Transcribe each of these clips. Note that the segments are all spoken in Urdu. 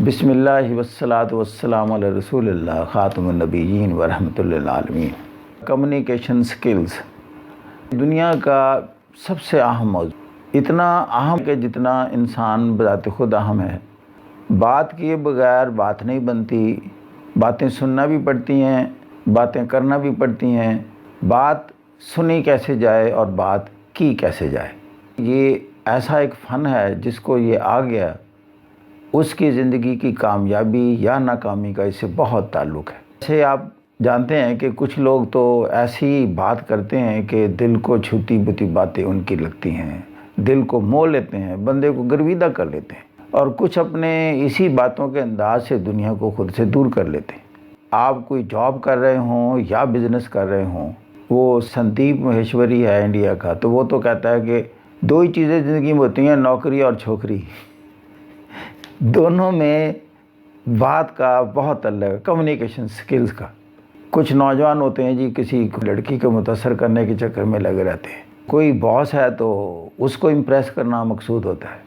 بسم اللہ والصلاۃ والسلام علی رسول اللہ خاتم النبیین ورحمۃ للعالمین۔ کمیونیکیشن سکلز دنیا کا سب سے اہم موضوع، اتنا اہم کہ جتنا انسان بذات خود اہم ہے۔ بات کیے بغیر بات نہیں بنتی، باتیں سننا بھی پڑتی ہیں، باتیں کرنا بھی پڑتی ہیں۔ بات سنی کیسے جائے اور بات کی کیسے جائے، یہ ایسا ایک فن ہے جس کو یہ آ گیا، اس کی زندگی کی کامیابی یا ناکامی کا اس سے بہت تعلق ہے۔ جیسے آپ جانتے ہیں کہ کچھ لوگ تو ایسی بات کرتے ہیں کہ دل کو چھوتی بتی باتیں ان کی لگتی ہیں، دل کو مو لیتے ہیں، بندے کو گرویدہ کر لیتے ہیں، اور کچھ اپنے اسی باتوں کے انداز سے دنیا کو خود سے دور کر لیتے ہیں۔ آپ کوئی جاب کر رہے ہوں یا بزنس کر رہے ہوں، وہ سندیپ مہیشوری ہے انڈیا کا، تو وہ تو کہتا ہے کہ دو ہی چیزیں زندگی میں ہوتی ہیں، نوکری اور چھوکری۔ دونوں میں بات کا بہت الگ ہے، کمیونیکیشن سکلز کا۔ کچھ نوجوان ہوتے ہیں جی کسی لڑکی کو متاثر کرنے کے چکر میں لگے رہتے ہیں، کوئی باس ہے تو اس کو امپریس کرنا مقصود ہوتا ہے۔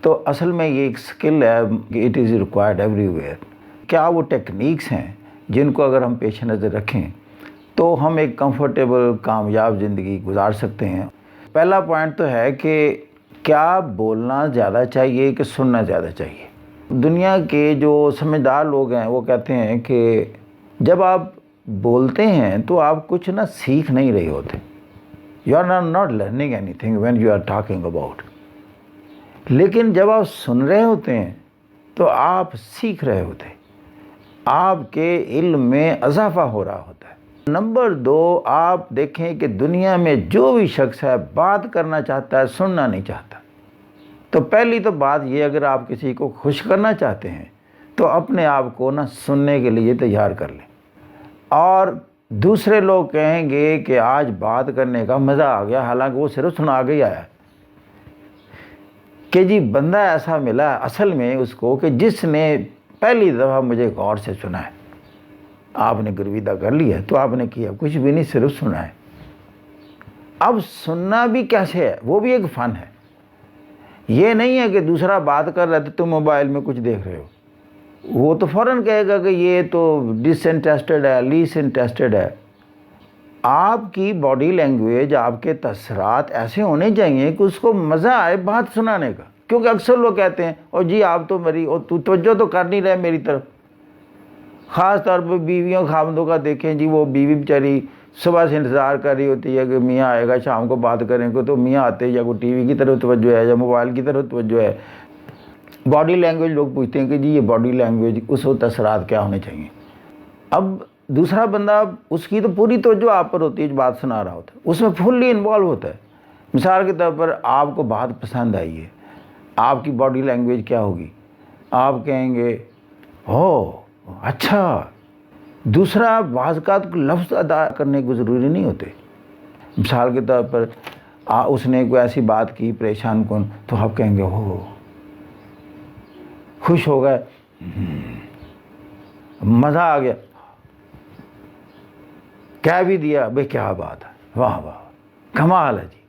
تو اصل میں یہ ایک سکل ہے کہ it is required every where. کیا وہ ٹیکنیکس ہیں جن کو اگر ہم پیش نظر رکھیں تو ہم ایک کمفرٹیبل کامیاب زندگی گزار سکتے ہیں۔ پہلا پوائنٹ تو ہے کہ کیا بولنا زیادہ چاہیے کہ سننا زیادہ چاہیے۔ دنیا کے جو سمجھدار لوگ ہیں وہ کہتے ہیں کہ جب آپ بولتے ہیں تو آپ کچھ سیکھ نہیں رہے ہوتے۔ You are not learning anything when you are talking about. لیکن جب آپ سن رہے ہوتے ہیں تو آپ سیکھ رہے ہوتے ہیں، آپ کے علم میں اضافہ ہو رہا ہوتا ہے۔ نمبر 2، آپ دیکھیں کہ دنیا میں جو بھی شخص ہے بات کرنا چاہتا ہے، سننا نہیں چاہتا۔ تو پہلی تو بات یہ، اگر آپ کسی کو خوش کرنا چاہتے ہیں تو اپنے آپ کو سننے کے لیے تیار کر لیں۔ اور دوسرے لوگ کہیں گے کہ آج بات کرنے کا مزہ آ گیا، حالانکہ وہ صرف سنا کے ہی آیا کہ جی بندہ ایسا ملا اصل میں اس کو کہ جس نے پہلی دفعہ مجھے غور سے سنا ہے۔ آپ نے گرویدہ کر لیا تو آپ نے کیا کچھ بھی نہیں، صرف سنا ہے۔ اب سننا بھی کیسے ہے، وہ بھی ایک فن ہے۔ یہ نہیں ہے کہ دوسرا بات کر رہا ہے تو تم موبائل میں کچھ دیکھ رہے ہو، وہ تو فوراً کہے گا کہ یہ تو ڈس انٹرسٹڈ ہے، لیس انٹرسٹڈ ہے۔ آپ کی باڈی لینگویج، آپ کے تاثرات ایسے ہونے چاہیے کہ اس کو مزہ آئے بات سنانے کا۔ کیونکہ اکثر لوگ کہتے ہیں اور جی آپ تو میری توجہ تو کر نہیں رہے میری طرف۔ خاص طور پہ بیویوں خاوندوں کا دیکھیں جی، وہ بیوی بیچاری صبح سے انتظار کر رہی ہوتی ہے کہ میاں آئے گا شام کو بات کریں گے، تو میاں آتے یا کوئی ٹی وی کی طرف توجہ ہے یا موبائل کی طرف توجہ ہے۔ باڈی لینگویج لوگ پوچھتے ہیں کہ جی یہ باڈی لینگویج اس وقت اثرات کیا ہونے چاہیے۔ اب دوسرا بندہ، اس کی تو پوری توجہ آپ پر ہوتی ہے جو بات سنا رہا ہوتا ہے، اس میں فلی انوالو ہوتا ہے۔ مثال کے طور پر آپ کو بات پسند آئی ہے، آپ کی باڈی لینگویج کیا ہوگی؟ آپ کہیں گے او اچھا۔ دوسرا، بعض اوقات لفظ ادا کرنے کو ضروری نہیں ہوتے۔ مثال کے طور پر اس نے کوئی ایسی بات کی پریشان کن، تو آپ کہیں گے ہو، خوش ہو گئے، مزہ آ گیا، کہہ بھی دیا بھئی کیا بات ہے، واہ واہ کمال ہے جی۔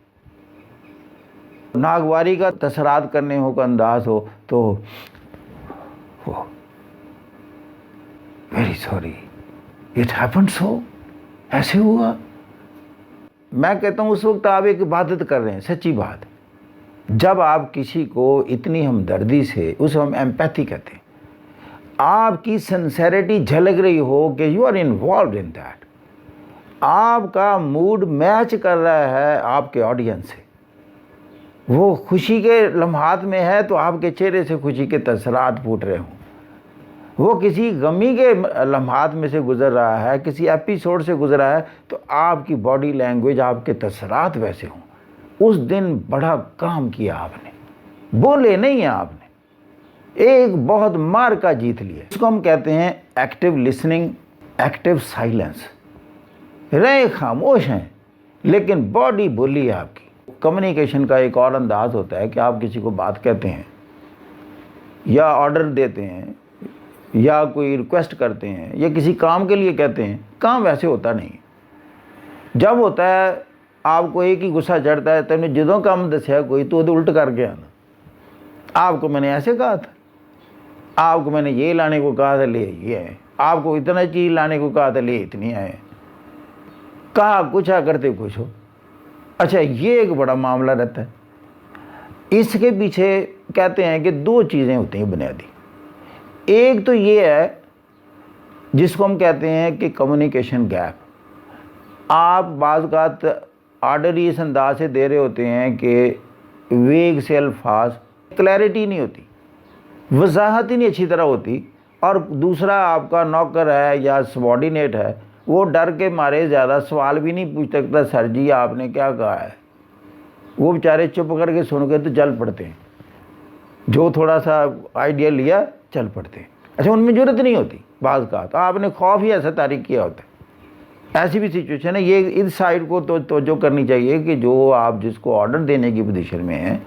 ناگواری کا تاثرات کرنے ہو کا انداز ہو تو very sorry it happened so, ایسے ہوا۔ میں کہتا ہوں اس وقت آپ ایک عبادت کر رہے ہیں، سچی بات۔ جب آپ کسی کو اتنی ہمدردی سے، اسے ہم ایمپیتھی کہتے ہیں، آپ کی سنسیریٹی جھلک رہی ہو کہ you are involved in that, آپ کا موڈ میچ کر رہا ہے آپ کے آڈینس سے، وہ خوشی کے لمحات میں ہے تو آپ کے چہرے سے خوشی کے تاثرات پھوٹ رہے ہوں، وہ کسی غمی کے لمحات میں سے گزر رہا ہے، کسی ایپیسوڈ سے گزرا ہے، تو آپ کی باڈی لینگویج، آپ کے تاثرات ویسے ہوں۔ اس دن بڑا کام کیا آپ نے، بولے نہیں ہیں آپ نے، ایک بہت مارکا جیت لیا۔ اس کو ہم کہتے ہیں ایکٹیو لسننگ، ایکٹیو سائلنس۔ رہے خاموش ہیں لیکن باڈی بولی ہے آپ کی۔ کمیونیکیشن کا ایک اور انداز ہوتا ہے کہ آپ کسی کو بات کہتے ہیں یا آرڈر دیتے ہیں یا کوئی ریکویسٹ کرتے ہیں یا کسی کام کے لیے کہتے ہیں، کام ویسے ہوتا نہیں۔ جب ہوتا ہے آپ کو ایک ہی غصہ چڑھتا ہے، تم نے جدوں کام دسیا کوئی تو الٹ کر کے آنا، آپ کو میں نے ایسے کہا تھا، آپ کو میں نے یہ لانے کو کہا تھا لے یہ ہے، آپ کو اتنا چیز لانے کو کہا تھا لے اتنی آئے، کہا کچھ کرتے کچھ ہو۔ اچھا یہ ایک بڑا معاملہ رہتا ہے۔ اس کے پیچھے کہتے ہیں کہ دو چیزیں ہوتی ہیں بنیادی۔ ایک تو یہ ہے جس کو ہم کہتے ہیں کہ کمیونیکیشن گیپ۔ آپ بعض اوقات آرڈر ہی اس انداز سے دے رہے ہوتے ہیں کہ ویگ سے الفاظ، کلیئرٹی نہیں ہوتی، وضاحت ہی نہیں اچھی طرح ہوتی، اور دوسرا آپ کا نوکر ہے یا سبارڈینیٹ ہے وہ ڈر کے مارے زیادہ سوال بھی نہیں پوچھ سکتا، سر جی آپ نے کیا کہا ہے، وہ بیچارے چپ کر کے سن کے تو چل پڑتے ہیں، جو تھوڑا سا آئیڈیا لیا چل پڑتے ہیں۔ اچھا ان میں ضرورت نہیں ہوتی، بعض کا تو آپ نے خوف ہی ایسا تاریخ کیا ہوتا ہے۔ ایسی بھی سچویشن ہے، یہ اس سائڈ کو تو توجہ کرنی چاہیے کہ جو آپ جس کو آرڈر دینے کی پوزیشن میں ہیں،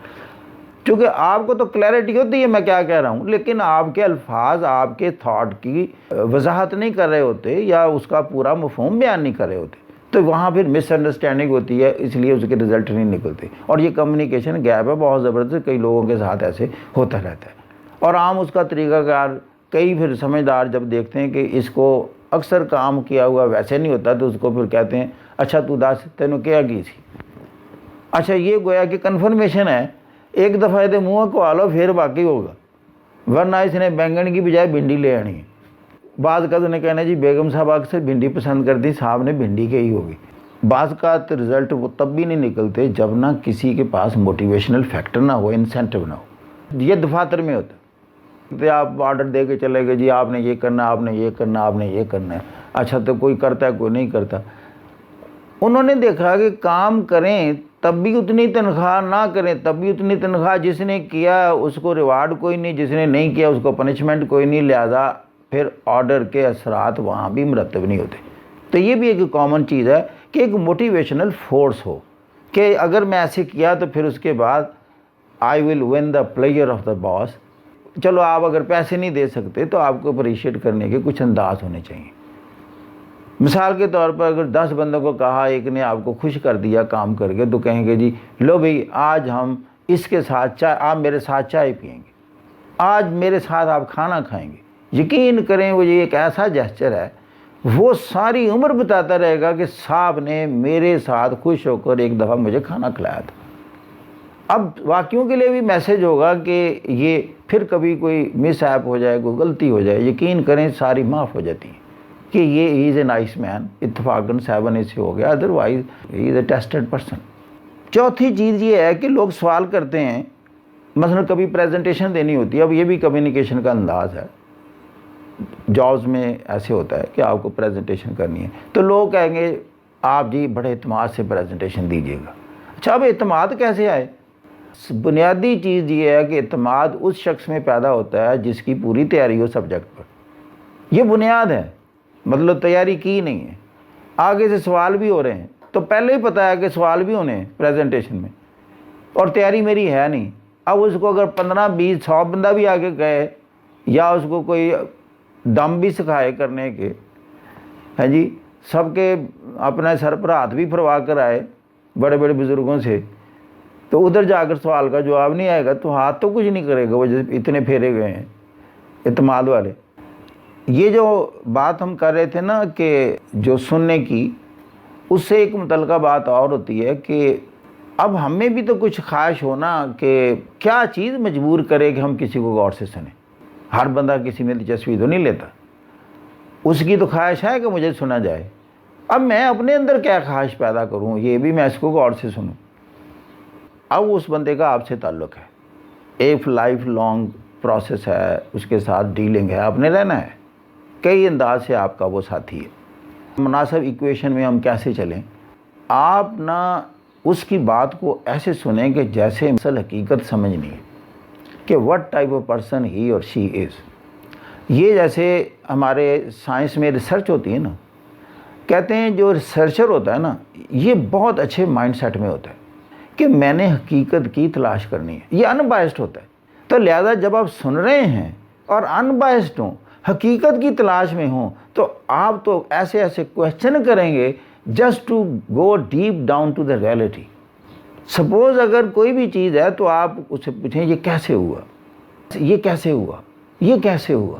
چونکہ آپ کو تو کلیئرٹی ہوتی ہے میں کیا کہہ رہا ہوں، لیکن آپ کے الفاظ آپ کے تھاٹ کی وضاحت نہیں کر رہے ہوتے یا اس کا پورا مفہوم بیان نہیں کر رہے ہوتے، تو وہاں پھر مس انڈرسٹینڈنگ ہوتی ہے، اس لیے اس کے رزلٹ نہیں نکلتے، اور یہ کمیونیکیشن گیپ ہے بہت زبردست، کئی لوگوں کے ساتھ ایسے ہوتا رہتا ہے۔ اور عام اس کا طریقہ کار کئی پھر سمجھدار جب دیکھتے ہیں کہ اس کو اکثر کام کیا ہوا ویسے نہیں ہوتا تو اس کو پھر کہتے ہیں اچھا تو دس تینوں کیا کی سی۔ اچھا یہ گویا کہ کنفرمیشن ہے، ایک دفعہ یہ منہ کو آلو پھر باقی ہوگا، ورنہ اس نے بینگن کی بجائے بھنڈی لے آنی ہے۔ بعض کا تو نے کہنا جی بیگم صاحب اکثر بھنڈی پسند کرتی، صاحب نے بھنڈی کے ہی ہوگی۔ بعض کا رزلٹ وہ تب بھی نہیں نکلتے جب نہ کسی کے پاس موٹیویشنل فیکٹر نہ ہو، انسینٹو نہ ہو۔ یہ دفاتر میں ہوتا ہے، آپ آرڈر دے کے چلے گئے جی آپ نے یہ کرنا، آپ نے یہ کرنا، آپ نے یہ کرنا ہے، اچھا تو کوئی کرتا ہے کوئی نہیں کرتا۔ انہوں نے دیکھا کہ کام کریں تب بھی اتنی تنخواہ، نہ کریں تب بھی اتنی تنخواہ، جس نے کیا اس کو ریوارڈ کوئی نہیں، جس نے نہیں کیا اس کو پنشمنٹ کوئی نہیں، لہذا پھر آرڈر کے اثرات وہاں بھی مرتب نہیں ہوتے۔ تو یہ بھی ایک کامن چیز ہے کہ ایک موٹیویشنل فورس ہو کہ اگر میں ایسے کیا تو پھر اس کے بعد I will win the player of the boss. چلو آپ اگر پیسے نہیں دے سکتے تو آپ کو اپریشیٹ کرنے کے کچھ انداز ہونے چاہیے۔ مثال کے طور پر اگر 10 بندوں کو کہا، ایک نے آپ کو خوش کر دیا کام کر کے، تو کہیں گے جی لو بھئی آج ہم اس کے ساتھ چائے، آپ میرے ساتھ چائے پئیں گے، آج میرے ساتھ آپ کھانا کھائیں گے۔ یقین کریں وہ یہ ایک ایسا جیسچر ہے، وہ ساری عمر بتاتا رہے گا کہ صاحب نے میرے ساتھ خوش ہو کر ایک دفعہ مجھے کھانا کھلایا تھا۔ اب واقعوں کے لیے بھی میسیج ہوگا کہ یہ پھر کبھی کوئی مس ایپ ہو جائے، کوئی غلطی ہو جائے، یقین کریں ساری معاف ہو جاتی ہیں کہ یہ ہی از اے نائس مین، اتفاقاً 7 سے ہو گیا، otherwise he is a tested person. چوتھی چیز یہ ہے کہ لوگ سوال کرتے ہیں، مثلا کبھی پریزنٹیشن دینی ہوتی ہے، اب یہ بھی کمیونیکیشن کا انداز ہے، جابز میں ایسے ہوتا ہے کہ آپ کو پریزنٹیشن کرنی ہے، تو لوگ کہیں گے آپ جی بڑے اعتماد سے پریزنٹیشن دیجیے گا۔ اچھا اب اعتماد کیسے آئے؟ بنیادی چیز یہ ہے کہ اعتماد اس شخص میں پیدا ہوتا ہے جس کی پوری تیاری ہو سبجیکٹ پر، یہ بنیاد ہے، مطلب تیاری کی نہیں ہے، آگے سے سوال بھی ہو رہے ہیں تو پہلے ہی پتہ ہے کہ سوال بھی ہونے ہیں پریزنٹیشن میں، اور تیاری میری ہے نہیں۔ اب اس کو اگر 15 20 100 بندہ بھی آگے گئے یا اس کو کوئی دم بھی سکھائے کرنے کے، ہاں جی، سب کے اپنے سر پر ہاتھ بھی پھروا کر آئے بڑے بڑے بزرگوں سے، تو ادھر جا کر سوال کا جواب نہیں آئے گا تو ہاتھ تو کچھ نہیں کرے گا، وہ اتنے پھیرے گئے ہیں اعتماد والے۔ یہ جو بات ہم کر رہے تھے نا کہ جو سننے کی، اس سے ایک متعلقہ بات اور ہوتی ہے کہ اب ہمیں بھی تو کچھ خواہش ہونا کہ کیا چیز مجبور کرے کہ ہم کسی کو غور سے سنیں۔ ہر بندہ کسی میں دلچسپی تو نہیں لیتا، اس کی تو خواہش ہے کہ مجھے سنا جائے۔ اب میں اپنے اندر کیا خواہش پیدا کروں یہ بھی میں اس کو غور سے سنوں۔ اب اس بندے کا آپ سے تعلق ہے، ایک لائف لانگ پروسیس ہے، اس کے ساتھ ڈیلنگ ہے، آپ نے رہنا ہے، کئی انداز سے آپ کا وہ ساتھی ہے۔ مناسب ایکویشن میں ہم کیسے چلیں؟ آپ نہ اس کی بات کو ایسے سنیں کہ جیسے اصل حقیقت سمجھنی ہے کہ what type of person he or she is۔ یہ جیسے ہمارے سائنس میں ریسرچ ہوتی ہے نا، کہتے ہیں جو ریسرچر ہوتا ہے نا یہ بہت اچھے مائنڈ سیٹ میں ہوتا ہے کہ میں نے حقیقت کی تلاش کرنی ہے، یہ ان بائسڈ ہوتا ہے۔ تو لہذا جب آپ سن رہے ہیں اور ان بائسڈ ہوں، حقیقت کی تلاش میں ہوں، تو آپ تو ایسے ایسے کویشچن کریں گے just to go deep down to the reality. Suppose اگر کوئی بھی چیز ہے تو آپ اسے پوچھیں یہ کیسے ہوا، یہ کیسے ہوا، یہ کیسے ہوا؟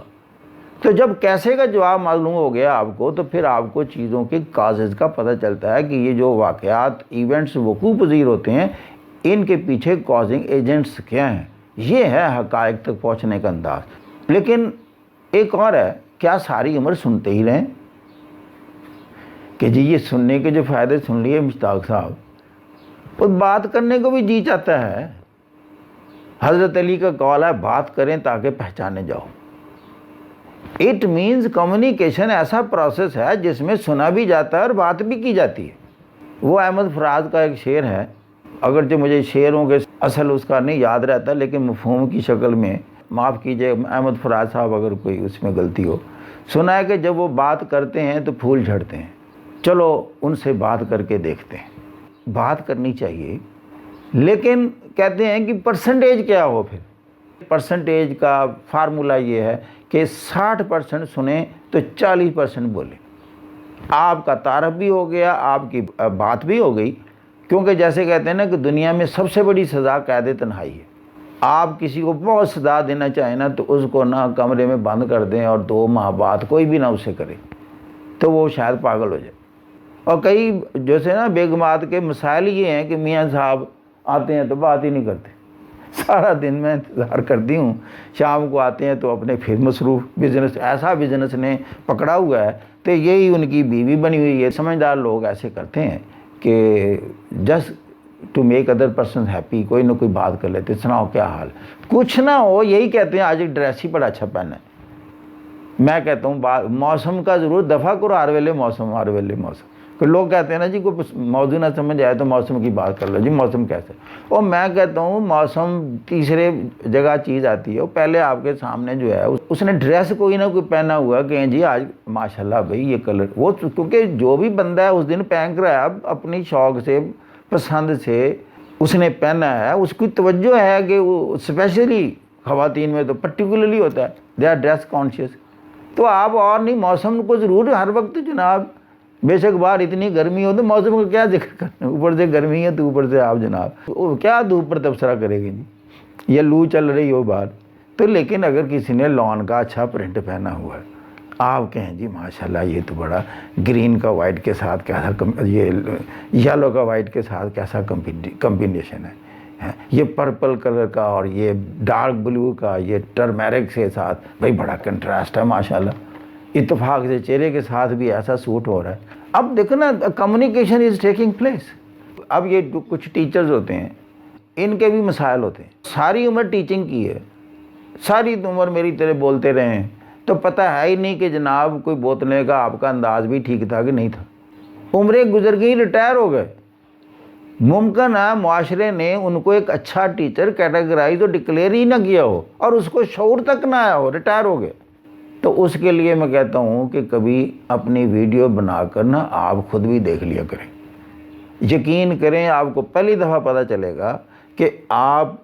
تو جب کیسے کا جواب معلوم ہو گیا آپ کو، تو پھر آپ کو چیزوں کے کازز کا پتہ چلتا ہے کہ یہ جو واقعات ایونٹس وقوع پذیر ہوتے ہیں، ان کے پیچھے کازنگ ایجنٹس کیا ہیں۔ یہ ہے حقائق تک پہنچنے کا انداز۔ لیکن ایک اور ہے، کیا ساری عمر سنتے ہی رہیں کہ جی یہ سننے کے جو فائدے سن لیے مشتاق صاحب، اور بات کرنے کو بھی جی چاہتا ہے۔ حضرت علی کا قول ہے، بات کریں تاکہ پہچانے جاؤ۔ اٹ مینز کمیونیکیشن ایسا پروسیس ہے جس میں سنا بھی جاتا ہے اور بات بھی کی جاتی ہے۔ وہ احمد فراز کا ایک شعر ہے، اگرچہ مجھے شعروں کے اصل اس کا نہیں یاد رہتا، لیکن مفہوم کی شکل میں معاف کیجئے احمد فراز صاحب اگر کوئی اس میں غلطی ہو۔ سنا ہے کہ جب وہ بات کرتے ہیں تو پھول جھڑتے ہیں، چلو ان سے بات کر کے دیکھتے ہیں۔ بات کرنی چاہیے، لیکن کہتے ہیں کہ پرسنٹیج کیا ہو۔ پھر پرسنٹیج کا فارمولہ یہ ہے کہ 60% سنیں تو 40% بولیں۔ آپ کا تعارف بھی ہو گیا، آپ کی بات بھی ہو گئی، کیونکہ جیسے کہتے ہیں نا کہ دنیا میں سب سے بڑی سزا قید تنہائی ہے۔ آپ کسی کو بہت سزا دینا چاہیں نا، تو اس کو نہ کمرے میں بند کر دیں اور 2 ماہ بعد کوئی بھی نہ اسے کرے، تو وہ شاید پاگل ہو جائے۔ اور کئی جیسے نا بیگمات کے مسائل یہ ہیں کہ میاں صاحب آتے ہیں تو بات ہی نہیں کرتے، سارا دن میں انتظار کرتی ہوں، شام کو آتے ہیں تو اپنے پھر مصروف، بزنس ایسا بزنس نے پکڑا ہوا ہے، تو یہی ان کی بیوی بنی ہوئی ہے۔ سمجھدار لوگ ایسے کرتے ہیں کہ just to make other person happy, کوئی نہ کوئی بات کر لیتے، سناؤ کیا حال، کچھ نہ ہو یہی کہتے ہیں آج ایک ڈریس ہی بڑا اچھا پہنا ہے۔ میں کہتا ہوں موسم کا ضرور دفع کرو، ہر ویلے موسم۔ کہ لوگ کہتے ہیں نا جی کوئی موضوع نہ سمجھ آئے تو موسم کی بات کر لو، جی موسم کیسے، اور میں کہتا ہوں موسم تیسرے جگہ چیز آتی ہے۔ وہ پہلے آپ کے سامنے جو ہے اس نے ڈریس کوئی نہ کوئی پہنا ہوا کہ جی آج ماشاءاللہ بھئی یہ کلر، وہ کیونکہ جو بھی بندہ ہے اس دن پہن رہا ہے اپنی شوق سے، پسند سے اس نے پہنا ہے، اس کی توجہ ہے کہ وہ اسپیشلی خواتین میں تو پرٹیکولرلی ہوتا ہے، دے آر ڈریس کانشیس۔ تو آپ اور نہیں، موسم کو ضرور ہر وقت جناب، بے شک باہر اتنی گرمی ہو تو موسم کا کیا ذکر کرنا، اوپر سے گرمی ہے تو اوپر سے آپ جناب کیا دھوپ پر تبصرہ کرے گی جی، یا لو چل رہی ہو باہر تو۔ لیکن اگر کسی نے لان کا اچھا پرنٹ پہنا ہوا ہے، آپ کہیں جی ماشاءاللہ یہ تو بڑا گرین کا وائٹ کے ساتھ کیسا، یہ یلو کا وائٹ کے ساتھ کیسا کمبینیشن ہے، یہ پرپل کلر کا اور یہ ڈارک بلو کا، یہ ٹرمیرک کے ساتھ، بھئی بڑا کنٹراسٹ ہے ماشاءاللہ، اتفاق سے چہرے کے ساتھ بھی ایسا سوٹ ہو رہا ہے۔ اب دیکھو نا، کمیونیکیشن از ٹیکنگ پلیس۔ اب یہ کچھ ٹیچرز ہوتے ہیں، ان کے بھی مسائل ہوتے ہیں، ساری عمر ٹیچنگ کی ہے، ساری عمر میری طرح بولتے رہے ہیں، تو پتہ ہے ہی نہیں کہ جناب کوئی بولنے کا آپ کا انداز بھی ٹھیک تھا کہ نہیں تھا۔ عمریں گزر گئی، ریٹائر ہو گئے، ممکن ہے معاشرے نے ان کو ایک اچھا ٹیچر کیٹیگرائز اور ڈکلیئر ہی نہ کیا ہو، اور اس کو شعور تک نہ آیا ہو، ریٹائر ہو گئے۔ تو اس کے لیے میں کہتا ہوں کہ کبھی اپنی ویڈیو بنا کر نا آپ خود بھی دیکھ لیا کریں، یقین کریں آپ کو پہلی دفعہ پتہ چلے گا کہ آپ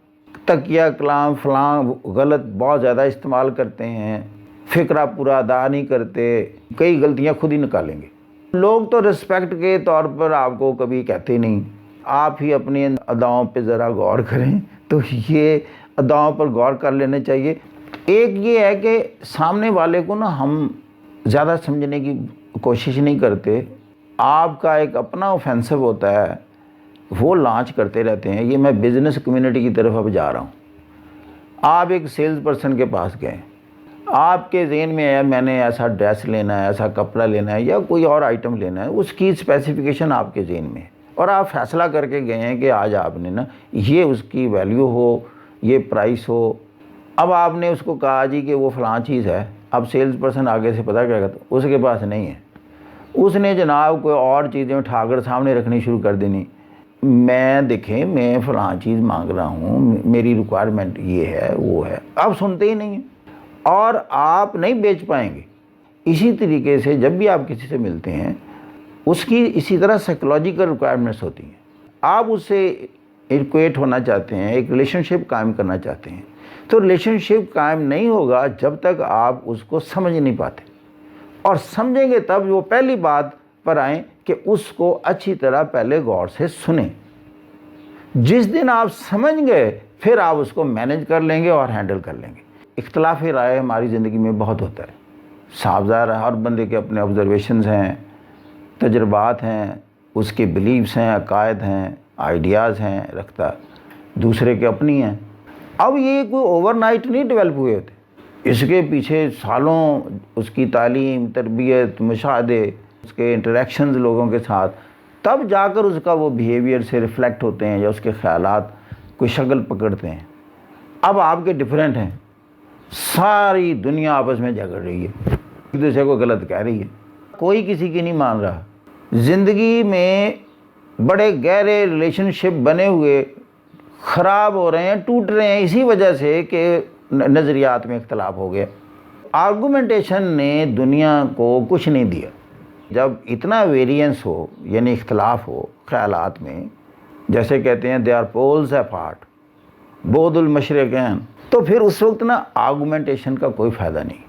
تکیہ کلام فلاں غلط بہت زیادہ استعمال کرتے ہیں، فقرہ پورا ادا نہیں کرتے، کئی غلطیاں خود ہی نکالیں گے۔ لوگ تو رسپیکٹ کے طور پر آپ کو کبھی کہتے نہیں، آپ ہی اپنی اداؤں پہ ذرا غور کریں، تو یہ اداؤں پر غور کر لینا چاہیے۔ ایک یہ ہے کہ سامنے والے کو نا ہم زیادہ سمجھنے کی کوشش نہیں کرتے، آپ کا ایک اپنا اوفینسو ہوتا ہے، وہ لانچ کرتے رہتے ہیں۔ یہ میں بزنس کمیونٹی کی طرف اب جا رہا ہوں۔ آپ ایک سیلز پرسن کے پاس گئے، آپ کے ذہن میں ہے میں نے ایسا ڈریس لینا ہے، ایسا کپڑا لینا ہے، یا کوئی اور آئٹم لینا ہے، اس کی اسپیسیفکیشن آپ کے ذہن میں ہے، اور آپ فیصلہ کر کے گئے ہیں کہ آج آپ نے نا یہ اس کی ویلیو ہو، یہ پرائس ہو۔ اب آپ نے اس کو کہا جی کہ وہ فلاں چیز ہے، اب سیلز پرسن آگے سے پتہ کیا کرتا، اس کے پاس نہیں ہے، اس نے جناب کوئی اور چیزیں اٹھا کر سامنے رکھنی شروع کر دینی۔ میں دیکھیں میں فلاں چیز مانگ رہا ہوں، میری ریکوائرمنٹ یہ ہے وہ ہے، آپ سنتے ہی نہیں ہیں اور آپ نہیں بیچ پائیں گے۔ اسی طریقے سے جب بھی آپ کسی سے ملتے ہیں، اس کی اسی طرح سائیکولوجیکل ریکوائرمنٹس ہوتی ہیں۔ آپ اس سے ایکویٹ ہونا چاہتے ہیں، ایک ریلیشن شپ قائم کرنا چاہتے ہیں، تو ریلیشن شپ قائم نہیں ہوگا جب تک آپ اس کو سمجھ نہیں پاتے، اور سمجھیں گے تب وہ پہلی بات پر آئیں کہ اس کو اچھی طرح پہلے غور سے سنیں۔ جس دن آپ سمجھ گئے پھر آپ اس کو مینیج کر لیں گے اور ہینڈل کر لیں گے۔ اختلاف رائے ہماری زندگی میں بہت ہوتا ہے. صاف ظاہر ہے ہر بندے کے اپنے آبزرویشنز ہیں، تجربات ہیں، اس کے بلیفز ہیں، عقائد ہیں، آئیڈیاز ہیں رکھتا، دوسرے کے اپنی ہیں. اب یہ کوئی اوور نائٹ نہیں ڈیولپ ہوئے ہوتے، اس کے پیچھے سالوں اس کی تعلیم، تربیت، مشاہدے، اس کے انٹریکشنز لوگوں کے ساتھ، تب جا کر اس کا وہ بیہیویئر سے ریفلیکٹ ہوتے ہیں یا اس کے خیالات کوئی شکل پکڑتے ہیں. اب آپ کے ڈیفرنٹ ہیں، ساری دنیا آپس میں جھگڑ رہی ہے، ایک دوسرے کو غلط کہہ رہی ہے، کوئی کسی کی نہیں مان رہا. زندگی میں بڑے گہرے ریلیشن شپ بنے ہوئے خراب ہو رہے ہیں، ٹوٹ رہے ہیں اسی وجہ سے کہ نظریات میں اختلاف ہو گیا. آرگومنٹیشن نے دنیا کو کچھ نہیں دیا. جب اتنا ویریئنس ہو یعنی اختلاف ہو خیالات میں، جیسے کہتے ہیں دے آر پولز اپارٹ بعد المشرقین، تو پھر اس وقت نا آرگومنٹیشن کا کوئی فائدہ نہیں.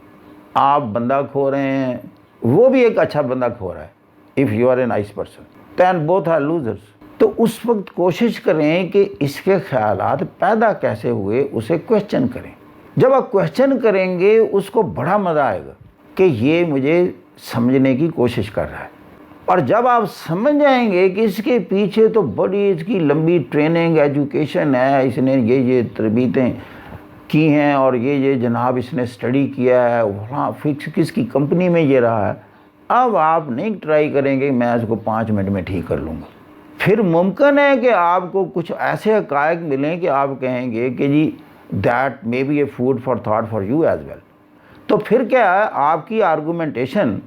آپ بندہ کھو رہے ہیں، وہ بھی ایک اچھا بندہ کھو رہا ہے. If you are a nice person then both are losers. تو اس وقت کوشش کریں کہ اس کے خیالات پیدا کیسے ہوئے اسے کویسچن کریں. جب آپ کویسچن کریں گے اس کو بڑا مزہ آئے گا کہ یہ مجھے سمجھنے کی کوشش کر رہا ہے. اور جب آپ سمجھ جائیں گے کہ اس کے پیچھے تو بڑی اس کی لمبی ٹریننگ ایجوکیشن ہے، اس نے یہ تربیتیں کی ہیں اور یہ جناب اس نے اسٹڈی کیا ہے، وہاں فکس کس کی کمپنی میں یہ رہا ہے، اب آپ نہیں ٹرائی کریں گے میں اس کو 5 منٹ میں ٹھیک کر لوں گا. پھر ممکن ہے کہ آپ کو کچھ ایسے حقائق ملیں کہ آپ کہیں گے کہ جی that may be a food for thought for you as well. تو پھر کیا ہے، آپ کی آرگومنٹیشن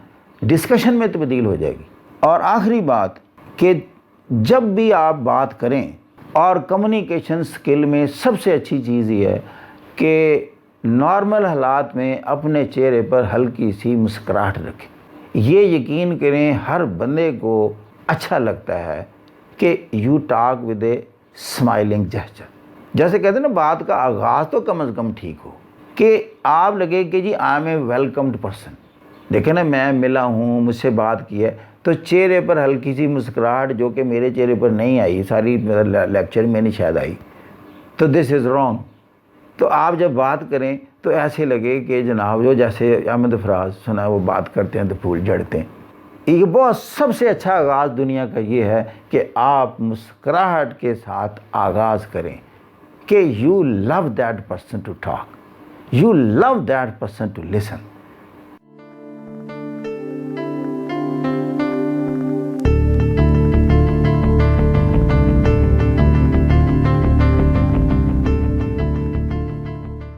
ڈسکشن میں تبدیل ہو جائے گی. اور آخری بات کہ جب بھی آپ بات کریں، اور کمیونیکیشن سکل میں سب سے اچھی چیز یہ ہے کہ نارمل حالات میں اپنے چہرے پر ہلکی سی مسکراہٹ رکھیں. یہ یقین کریں ہر بندے کو اچھا لگتا ہے کہ you talk with a smiling gesture. جیسے کہتے ہیں نا، بات کا آغاز تو کم از کم ٹھیک ہو کہ آپ لگے کہ جی I am a welcomed person. دیکھیں نا، میں ملا ہوں، مجھ سے بات کی ہے، تو چہرے پر ہلکی سی مسکراہٹ جو کہ میرے چہرے پر نہیں آئی، ساری لیکچر میں نہیں شاید آئی، تو دس از رانگ. تو آپ جب بات کریں تو ایسے لگے کہ جناب جو جیسے احمد فراز سنا وہ بات کرتے ہیں تو پھول جھڑتے ہیں. یہ بہت سب سے اچھا آغاز دنیا کا یہ ہے کہ آپ مسکراہٹ کے ساتھ آغاز کریں کہ you love that person to talk, you love that person to listen.